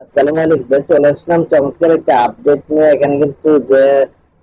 আসসালামু আলাইকুম। চলে আসলাম চমৎকার একটা আপডেট নিয়ে। এখানে কিন্তু যে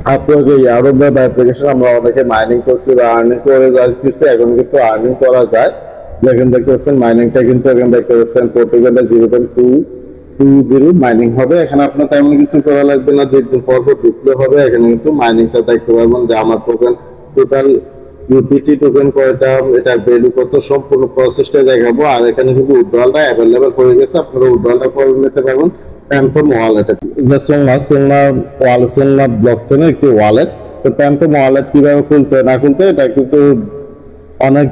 আপনাকে আরব ওয়েব অ্যাপ্লিকেশন আমরা অনেকে মাইনিং করছি বা আর্নিং করে যাচ্ছি, এখন কিন্তু আর্নিং করা যায়। যেখানে দেখতে পাচ্ছেন মাইনিংটা কিন্তু এখানে দেখতে পাচ্ছেন প্রতি ঘন্টা 0.220 মাইনিং হবে। এখানে আপনার তেমন কিছু করা লাগবে না, 2 দিন পর পর ঢুকলে হবে। এখানে কিন্তু মাইনিংটা দেখতে পারবেন যে আমার টোকেন টোটাল ইউপিটি টোকেন কয়টা, এটা ভ্যালু কত, সম্পূর্ণ প্রসেসটা দেখাবো। আর এখানে কিন্তু উইথড্রলটা অ্যাভেলেবল হয়ে গেছে, আপনারা উইথড্রলটা করে নিতে পারবেন প্যাম্পম ওয়ালেটে। যে সোলনা ব্লকচেনের একটি ওয়ালেট। তো প্যাম্পম ওয়ালেট কিভাবে খুলতে না খুলতে, এটা কিন্তু অনেক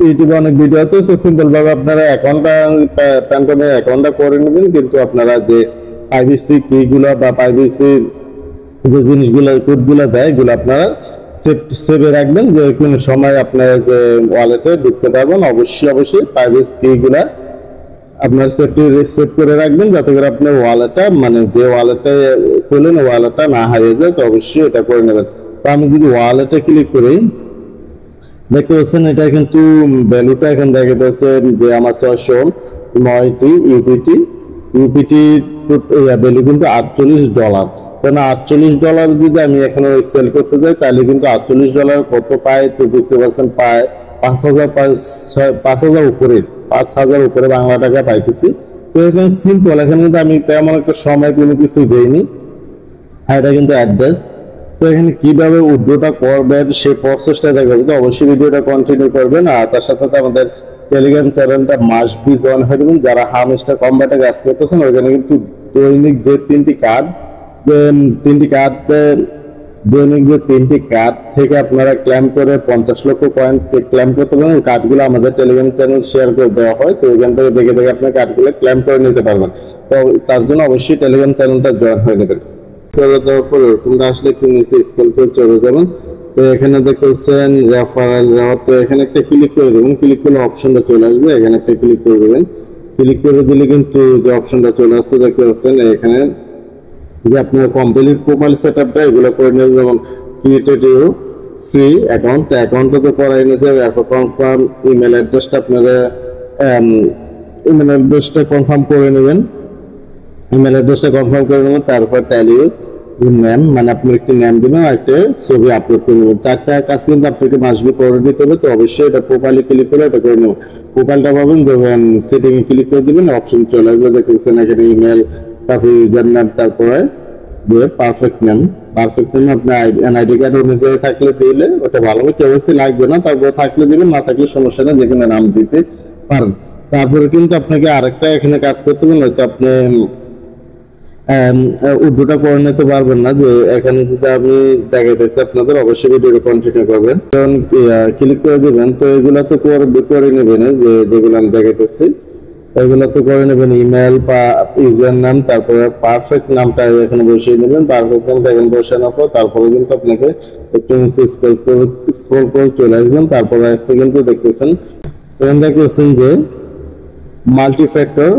ইউটিউবে অনেক ভিডিও আছে। সিম্পল ভাবে আপনারা অ্যাকাউন্টটা প্যাম্পমের অ্যাকাউন্টটা করে নেবেন, কিন্তু আপনারা যে প্রাইভেসি কি গুলো বা প্রাইভেসি যে জিনিসগুলো কোডগুলো দেয়, এগুলো আপনারা সেভে রাখবেন, যে কোনো সময় আপনারা যে ওয়ালেটে ঢুকতে পারবেন। অবশ্যই প্রাইভেসি কি গুলা আপনার সেভ করে রাখবেন, যাতে করে আপনার ওয়ালেটটা মানে যে ওয়ালেটে খুলেন ওয়ালেটটা না হারিয়ে যায়। তো অবশ্যই এটা করে নেবেন। তো আমি যদি ওয়ালেটে ক্লিক করি, দেখতে পাচ্ছেন এটা কিন্তু ভ্যালুটা এখন দেখা যাচ্ছে যে আমার 609টি ইউপিটি ইউপিটি ভ্যালু কিন্তু $48। কারণ $48 যদি আমি এখানে সেল করতে যাই, তাহলে কিন্তু $48 কত পায় তো বুঝতে পারছেন, পায় 5,000, 5,000 উপরে, 5,000 উপরে বাংলা টাকা পাইতেছি। তো এখানে সিম্পল, এখানে কিন্তু আমি তেমন একটা সময় কোনো কিছু দেইনি। আর এটা কিন্তু অ্যাড্রেস। তো এখানে কিভাবে উইথড্রটা করবেন সেই প্রসেসটা দেখাবো, তো অবশ্যই ভিডিওটা কন্টিনিউ করবেন। আর তার সাথে সাথে আমাদের টেলিগ্রাম চ্যানেলটা মাস্ট বি জয়েন হয়ে যাবেন। যারা হামস্টার কম্বাটে কাজ করতেছেন, ওইখানে কিন্তু দৈনিক যে তিনটি কার্ড দৈনিক যে 3টি কার্ড থেকে আপনারা ক্লেম করে 50 লক্ষ কয়েন ক্লেম করতে পারেন। কার্ডগুলো আমাদের টেলিগ্রাম চ্যানেল শেয়ার করে দেওয়া হয়, তো ওইখান থেকে দেখে দেখে আপনার কার্ডগুলো ক্লেম করে নিতে পারবেন। তো তার জন্য অবশ্যই টেলিগ্রাম চ্যানেলটা জয়েন হয়ে নেবেন। চলে যাওয়ার পরে তোমরা আসলে একটু নিচে স্ক্রল করে চলে যাবেন। তো এখানে দেখতেছেন রেফারেল রেওয়ার্ড। তো এখানে একটা ক্লিক করে দেবেন, ক্লিক করলে অপশনটা চলে আসবে। এখানে একটা ক্লিক করে দেবেন, ক্লিক করে দিলে কিন্তু যে অপশনটা চলে আসছে দেখতে পাচ্ছেন এখানে যে আপনার কমপ্লিট প্রোফাইল সেটআপটা এগুলো করে নেবেন। যেমন ক্রিয়েটেড ইউ ফ্রি অ্যাকাউন্ট, অ্যাকাউন্টটা তো করাই নিয়েছে। কনফার্ম ইমেল অ্যাড্রেসটা আপনারা ইমেল অ্যাড্রেসটা কনফার্ম করে নেবেন, ইমেল অ্যাড্রেসটা কনফার্ম করে নেবেন। তারপর ট্যালি নেম, মানে আপনি একটি নেম দিবেন আর একটা ছবি আপলোড করে নেবেন। 4টা কাজ কিন্তু আপনাকে মাসবি করে দিতে হবে। তো অবশ্যই এটা প্রোফাইলে ক্লিক করে এটা করে নেবেন। প্রোফাইলটা পাবেন, যখন সেটিং এ ক্লিক করে দিবেন অপশন চলে আসবে, দেখতেছেন এখানে ইমেল, তারপর ইউজার নেম, তারপরে দিয়ে পারফেক্ট নেম। পারফেক্ট নেম আপনার এনআইডি কার্ড অনুযায়ী থাকলে দিলে ওটা ভালো হবে, কেওয়াইসি লাগবে না। তারপর থাকলে দিবেন, না থাকলে সমস্যা নেই, যেখানে নাম দিতে পারেন। তারপরে কিন্তু আপনাকে আরেকটা এখানে কাজ করতে হবে, হয়তো আপনি উর্দুটা করে নিতে পারবেন না। যে এখানে যদি আমি দেখাইতেছি আপনাদের, অবশ্যই ভিডিওটা কন্টিনিউ করবেন। কারণ ক্লিক করে দিবেন, তো এগুলো তো করে নেবেন, যে যেগুলো আমি দেখাইতেছি এগুলো তো করে নেবেন। ইমেল বা ইউজার নাম, তারপরে পারফেক্ট নামটা এখানে বসিয়ে নেবেন। পারফেক্ট নামটা এখানে বসানোর পর তারপরে কিন্তু আপনাকে একটু নিচে স্ক্রল করে চলে আসবেন। তারপরে আসছে কিন্তু দেখতেছেন এখানে দেখতেছেন যে মাল্টি ফ্যাক্টর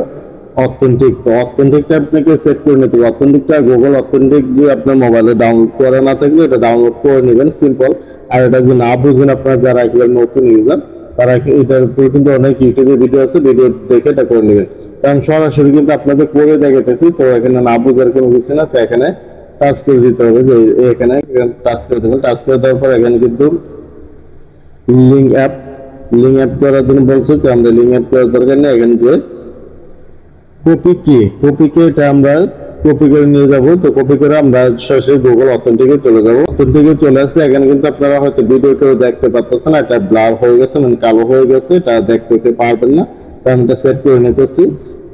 অথেন্টিক। তো অথেন্টিকটা আপনাকে সেট করে নিতে হবে। অথেন্টিকটা গুগল অথেন্টিক যে আপনার মোবাইলে ডাউনলোড করা না থাকলে এটা ডাউনলোড করে নেবেন, সিম্পল। আর এটা যে না বুঝেন আপনারা, যারা একেবারে নতুন ইউজার, তারা এটার উপরে কিন্তু অনেক ইউটিউবে ভিডিও আছে, ভিডিও দেখে এটা করে নেবেন। কারণ সরাসরি কিন্তু আপনাদের করে দেখাইতেছি, তো এখানে না বুঝার কোনো কিছু না। তো এখানে টাচ করে দিতে হবে, যে এখানে টাচ করে দেবেন। টাচ করে দেওয়ার পর এখানে কিন্তু লিঙ্ক অ্যাপ করার জন্য বলছে, তো আমরা লিঙ্ক অ্যাপ করার দরকার নেই। এখানে যে কপি কে এটা আমরা কপি করে নিয়ে যাব। তো কপি করে আমরা সরাসরি গুগল অথেন্টিকে চলে যাব। অথেন্টিকে চলে আসছে। এখানে কিন্তু আপনারা হয়তো ভিডিও কেউ দেখতে পাচ্ছেন না, এটা ব্লার হয়ে গেছে, মানে কালো হয়ে গেছে, এটা দেখতে পারবেন না। তো আমি এটা সেট করে নিতেছি।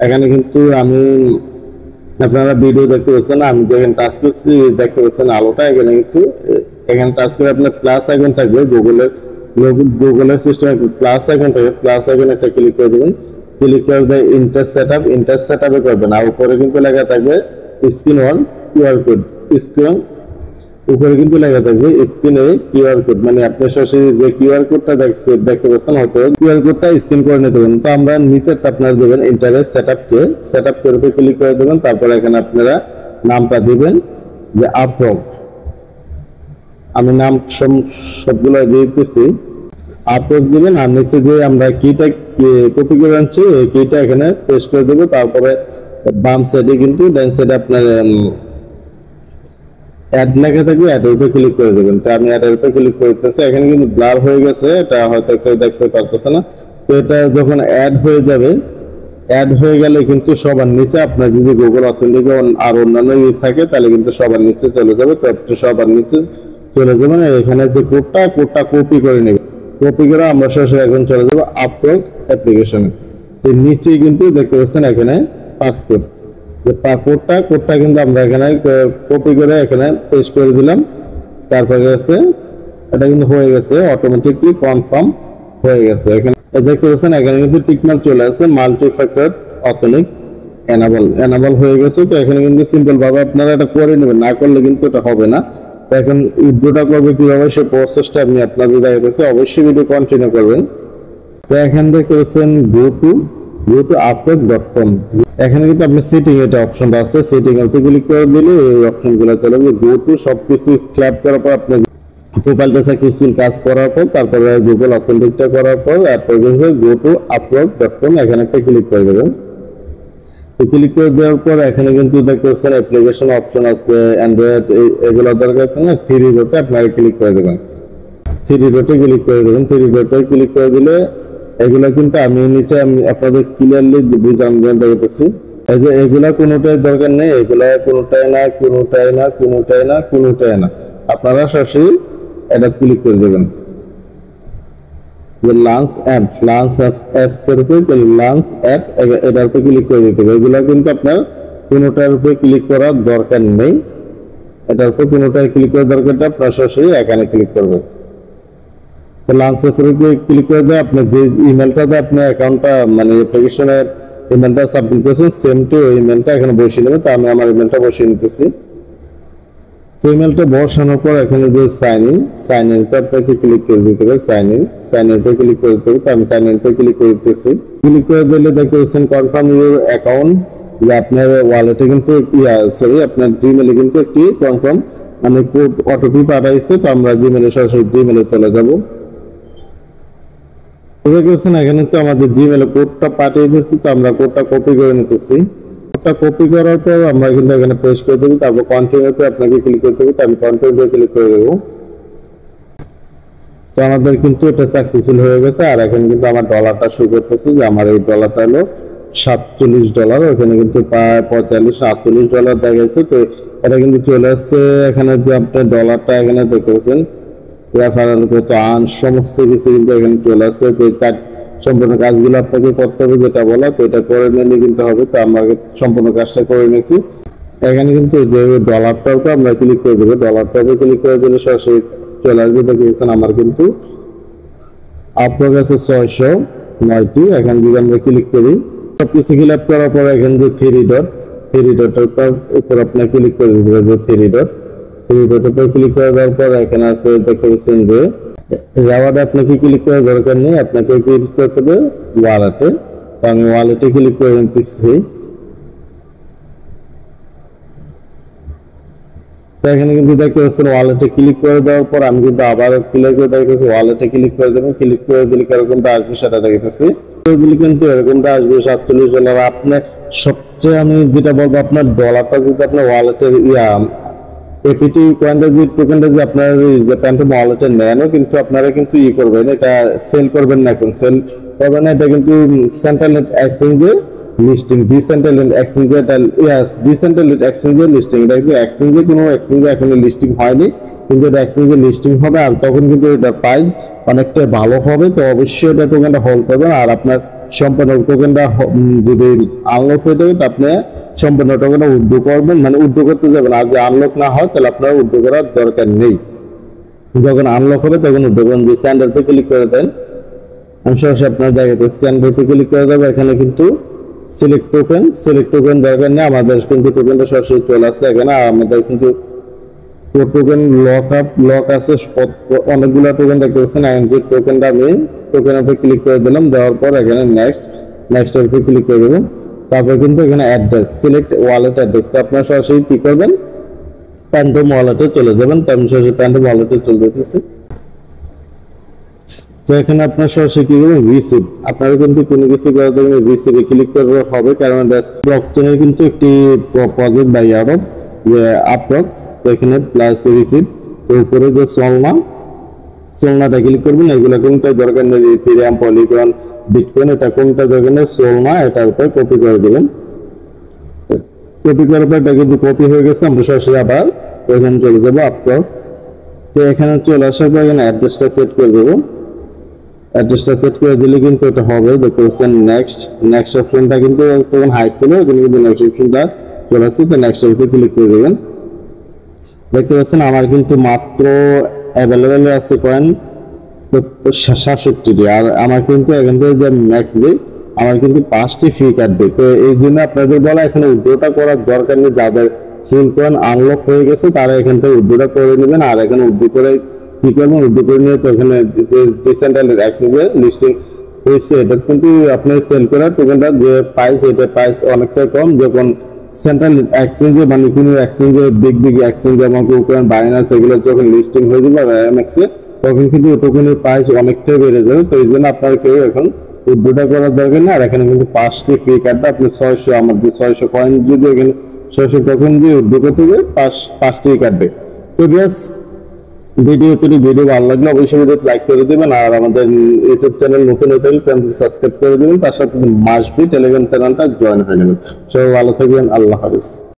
এখানে কিন্তু আমি আপনারা ভিডিও দেখতে পাচ্ছেন, আমি যেখানে টাচ করছি দেখতে পাচ্ছেন আলোটা। এখানে কিন্তু এখানে টাচ করে আপনার প্লাস আইকন থাকবে, গুগলের সিস্টেমে প্লাস আইকন থাকবে, প্লাস আইকন একটা ক্লিক করে দেবেন। ক্লিক করবে ইন্টার সেটআপে করবেন। আর উপরে কিন্তু লেখা থাকবে screen on QR code. Screen উপরে কিন্তু লেখা থাকবে স্ক্রিনে কিউআর কোড, মানে আপনি সরাসরি যে কিউআর কোডটা দেখতে পাচ্ছেন, হয়তো কিউআর কোডটা স্ক্যান করে নিতে পারেন। তো আমরা নিচেরটা আপনারা দেবেন ইন্টারেস্ট সেটআপ করে ক্লিক করে দেবেন। তারপরে এখানে আপনারা নামটা দিবেন যে আপরক। আমি নাম সবগুলো দিয়ে দিতেছি, আপলোড দিবেন। আর নিচে যে আমরা কিটা কপি করে আনছি এই কিটা এখানে পেস্ট করে দেবো। তারপরে বাম সাইডে কিন্তু ডান সাইডে আপনার অ্যাড লেখা থাকবে, অ্যাডের উপর ক্লিক করে দেবেন। তো আমি অ্যাডের উপর ক্লিক করতেছি, এখানে কিন্তু ব্লার হয়ে গেছে, এটা হয়তো কেউ দেখতে পারতেছে না। তো এটা যখন অ্যাড হয়ে যাবে, অ্যাড হয়ে গেলে কিন্তু সবার নিচে আপনার যদি গুগল অথেন্টিক আর অন্যান্য থাকে তাহলে কিন্তু সবার নিচে চলে যাবে। তো আপনি সবার নিচে চলে যাবেন, এখানে যে কোডটা কপি করে নেবেন। কপি করে আমরা সরাসরি এখন চলে যাবো আপলোড অ্যাপ্লিকেশনে। তো নিচেই কিন্তু দেখতে পাচ্ছেন এখানে পাসপোর্ট যে কোডটা কিন্তু আমরা এখানে কপি করে এখানে পেস্ট করে দিলাম। তারপরে আছে এটা কিন্তু হয়ে গেছে, অটোমেটিকলি কনফার্ম হয়ে গেছে। এখানে দেখতে পাচ্ছেন এখানে কিন্তু টিকমার্ক চলে আসছে, মাল্টি ফ্যাক্টর অথেন্টিক এনাবল হয়ে গেছে। তো এখানে কিন্তু সিম্পল ভাবে আপনারা এটা করে নেবেন, না করলে কিন্তু এটা হবে না। তো এখন উইথড্রটা করবে কিভাবে সেই প্রসেসটা আমি আপনাদের দেখাচ্ছি, অবশ্যই ভিডিও কন্টিনিউ করবেন। তো এখানে দেখতে পাচ্ছেন গো টু upwork.com, এখানে কিন্তু আপনি সেটিং এটা অপশনটা আছে, সেটিং এর উপর ক্লিক করে দিলে এই অপশনগুলো চলে যাবে। গো টু সবকিছু ক্লিক করার পর আপনি প্রোফাইলটা সাকসেসফুল কাজ করার পর তারপরে গুগল অথেন্টিকটা করার পর তারপর গো টু upwork.com এখানে একটা ক্লিক করে দেবেন। তো ক্লিক করে দেওয়ার পর এখানে কিন্তু দেখতে পাচ্ছেন অ্যাপ্লিকেশন অপশন আছে, অ্যান্ড্রয়েড এগুলো দরকার না, 3 ডটে আপনারা ক্লিক করে দেবেন। 3 ডটে ক্লিক করে দেবেন। 3 ডটে ক্লিক করে দিলে এগুলো কিন্তু আমি নিচে আমি আপনাদের ক্লিয়ারলি বুঝান দেখাতেছি। এই যে এগুলা কোনোটাই দরকার নেই, এগুলা কোনোটাই না। আপনারা সরাসরি এটা ক্লিক করে দেবেন যে লঞ্চ অ্যাপস এর উপর লঞ্চ অ্যাপ এটার উপর ক্লিক করে দিতে হবে। এগুলা কিন্তু আপনার কোনোটার উপর ক্লিক করার দরকার নেই, এটার উপর কোনোটাই ক্লিক করার দরকার নেই, আপনারা সরাসরি এখানে ক্লিক করবেন। তো লঞ্চ এর উপর ক্লিক করে দিয়ে আপনার যে ইমেলটাতে আপনার অ্যাকাউন্টটা মানে অ্যাপ্লিকেশনের ইমেলটা সাবমিট করেছেন সেম টু ইমেলটা এখানে বসিয়ে নেবেন। তো আমি আমার ইমেলটা বসিয়ে নিতেছি। তো ইমেলটা বসানোর পর এখানে যে সাইন ইন পর আপনাকে ক্লিক করে দিতে হবে, সাইন ইন পর ক্লিক করে দিতে হবে। তো আমি সাইন ইন পর ক্লিক করে দিতেছি। ক্লিক করে দিলে দেখতে পাচ্ছেন কনফার্ম ইউর অ্যাকাউন্ট, যে আপনার ওয়ালেটে কিন্তু আপনার জিমেলে কিন্তু একটি কনফার্ম মানে কোড অটোপি পাঠাইছে। তো আমরা জিমেলে সরাসরি জিমেলে চলে যাব। এখানে তো আমাদের জিমেলে কোডটা পাঠিয়ে দিয়েছি, তো আমরা কোডটা কপি করে নিতেছি। কোডটা কপি করার পর আমরা কিন্তু এখানে পেস্ট করে দেবো, তারপর কন্টিনিউতে আপনাকে ক্লিক করতে হবে। তো আমি কন্টিনিউতে ক্লিক করে দেবো। তো আমাদের কিন্তু এটা সাকসেসফুল হয়ে গেছে। আর এখন কিন্তু আমার ডলারটা শো করতেছে যে আমার এই ডলারটা হলো $47, ওখানে কিন্তু প্রায় $45-48 দেখাচ্ছে। তো এটা কিন্তু চলে আসছে এখানে যে আপনার ডলারটা এখানে দেখতে পাচ্ছেন রেফারেল কত আন সমস্ত কিছু কিন্তু এখানে চলে আসছে। তো তার সম্পূর্ণ কাজগুলো আপনাকে করতে হবে যেটা বলা, তো এটা করে নিলে কিন্তু হবে। তো আমরা সম্পূর্ণ কাজটা করে নিয়েছি। এখানে কিন্তু যে ডলারটাও তো আমরা ক্লিক করে দেবো, ডলারটাও ক্লিক করে দিলে সরাসরি চলে আসবে। দেখেছেন আমার কিন্তু আপনার কাছে 609টি। এখানে যদি আমরা ক্লিক করি সবকিছু ফিল আপ করার পর এখানে যে 3 ডটের উপর আপনার ক্লিক করে দিতে হবে, যে 3 ডটের উপর ক্লিক করে দেওয়ার পর এখানে আছে দেখতে পাচ্ছেন যে রেওয়ার্ডে আপনাকে ক্লিক করার দরকার নেই, আপনাকে ক্লিক করতে হবে ওয়ালেটে। তো আমি ওয়ালেটে ক্লিক করে নিতেছি। তো এখানে কিন্তু দেখতে পাচ্ছেন ওয়ালেটে ক্লিক করে দেওয়ার পর আমি কিন্তু আবার ক্লিক করে দেখতেছি ওয়ালেটে ক্লিক করে দেবেন। ক্লিক করে দিলে এরকমটা আসবে সেটা দেখতেছি। এগুলি কিন্তু এরকমটা আসবে $47। আপনার সবচেয়ে আমি যেটা বলবো আপনার ডলারটা যদি আপনার ওয়ালেটের এপিটি কয়েনটা যে টোকেনটা যে আপনার যে প্যান্টম ওয়ালেটে নেনও কিন্তু আপনারা কিন্তু করবেন, এটা সেল করবেন না, এখন সেল করবেন না। এটা কিন্তু সেন্ট্রাল এক্সচেঞ্জে লিস্টিং, ডিসেন্ট্রালাইজড এক্সচেঞ্জে ডিসেন্ট্রালাইজড এক্সচেঞ্জে লিস্টিং। এটা কিন্তু এক্সচেঞ্জে কোনো এক্সচেঞ্জে এখনো লিস্টিং হয়নি, কিন্তু এটা এক্সচেঞ্জে লিস্টিং হবে। আর তখন কিন্তু এটা প্রাইস অনেকটা ভালো হবে। তো অবশ্যই এটা টোকেনটা হোল্ড করবেন। আর আপনার সম্পূর্ণ টোকেনটা যদি আনলক হয়ে যাবে তো আপনি সম্পূর্ণ টোকেনটা উইথড্র করবেন, মানে উইথড্র করতে যাবেন। আর যদি আনলক না হয় তাহলে আপনার উইথড্র করার দরকার নেই। যখন আনলক হবে তখন উইথড্র করবেন। যে স্যান্ডারতে ক্লিক করে দেন, আমি সরাসরি আপনার জায়গাতে স্যান্ডারতে ক্লিক করে দেবো। এখানে কিন্তু সিলেক্ট টোকেন দরকার নেই, আমাদের কিন্তু টোকেনটা সরাসরি চলে আসছে এখানে। আর আমাদের কিন্তু টোকেন লক আছে অনেকগুলো টোকেন দেখতে পাচ্ছেন। যে টোকেনটা আমি টোকেনের উপর ক্লিক করে দিলাম, দেওয়ার পর এখানে নেক্সট এর উপর ক্লিক করে দেবেন। তারপর কিন্তু এখানে অ্যাড্রেস সিলেক্ট ওয়ালেট অ্যাড্রেস, তো আপনারা সরাসরি কি করবেন প্যান্টম ওয়ালেটে চলে যাবেন। তো আমি সরাসরি প্যান্টম ওয়ালেটে চলে যেতেছি। তো তো এখানে আপনার সরাসরি কি করবেন রিসিভ, আপনারা কিন্তু কোনো কিছু করার জন্য রিসিভে ক্লিক করলে হবে, কারণ ব্লকচেনের কিন্তু একটি প্রজেক্ট বা ইয়ারব যে আপলক। তো এখানে প্লাস রিসিভ, তো উপরে যে সোলনাটা ক্লিক করবেন। এগুলো কোনটা দরকার নেই, ইথেরিয়াম, পলিগন, বিটকয়েন, এটা কোনটা দরকার নেই, সোলনা, এটার উপর কপি করে দেবেন। কপি করার পর এটা কিন্তু কপি হয়ে গেছে, আমরা সরাসরি আবার এখানে চলে যাবো আপলক। তো এখানে চলে আসার পর এখানে অ্যাড্রেসটা সেট করে দেবো। অ্যাড্রেসটা সেট করে দিলে কিন্তু এটা হবে, দেখতে পাচ্ছেন নেক্সট অপশনটা কিন্তু তখন হাই ছিল, এখানে কিন্তু নেক্সট অপশনটা চলে আসছে। তো নেক্সট অপশনে ক্লিক করে দেবেন। দেখতে পাচ্ছেন আমার কিন্তু মাত্র অ্যাভেলেবেল আছে কয়েন 67টি, আর আমার কিন্তু এখান থেকে যে ম্যাক্স দিই আমার কিন্তু 5টি ফ্রি কাটবে। তো এই জন্য আপনাদের বলা এখানে উইথড্রটা করার দরকার নেই, যাদের ফুল কয়েন আনলক হয়ে গেছে তারা এখান থেকে উইথড্রটা করে নেবেন। আর এখানে উইথড্র করে কি করবেন, উইথড্র করে নিয়ে তো এখানে যে ডিসেন্ট্রাল এক্সচেঞ্জে লিস্টিং হয়েছে, এটা কিন্তু আপনি সেল করার টোকেনটা যে প্রাইস, এটা প্রাইস অনেকটা কম। যখন সেন্ট্রাল এক্সচেঞ্জে মানে কোনো এক্সচেঞ্জে বিগ এক্সচেঞ্জ যেমন কোকোয়েন, বাইনান্স এগুলো যখন লিস্টিং হয়ে যাবে এমএক্সে, তখন কিন্তু টোকেনের প্রাইস অনেকটাই বেড়ে যাবে। তো এই জন্য আপনার কেউ এখন উইথড্রটা করার দরকার নেই। আর এখানে কিন্তু 5টি ফ্রি কাটবে, আপনি 600 আমার যে 600 কয়েন যদি এখানে 600 টোকেন দিয়ে উইথড্র করতে হবে 5টি কাটবে। তো ব্যাস, ভিডিও ভালো লাগলে অবশ্যই ভিডিও লাইক করে দিবেন, আর আমাদের ইউটিউব চ্যানেল নতুন হতে হলে চ্যানেলটি সাবস্ক্রাইব করে দিবেন, তার সাথে মাস্ট বি টেলিগ্রাম চ্যানেলটা জয়েন হয়ে যাবেন। সবাই ভালো থাকবেন, আল্লাহ হাফেজ।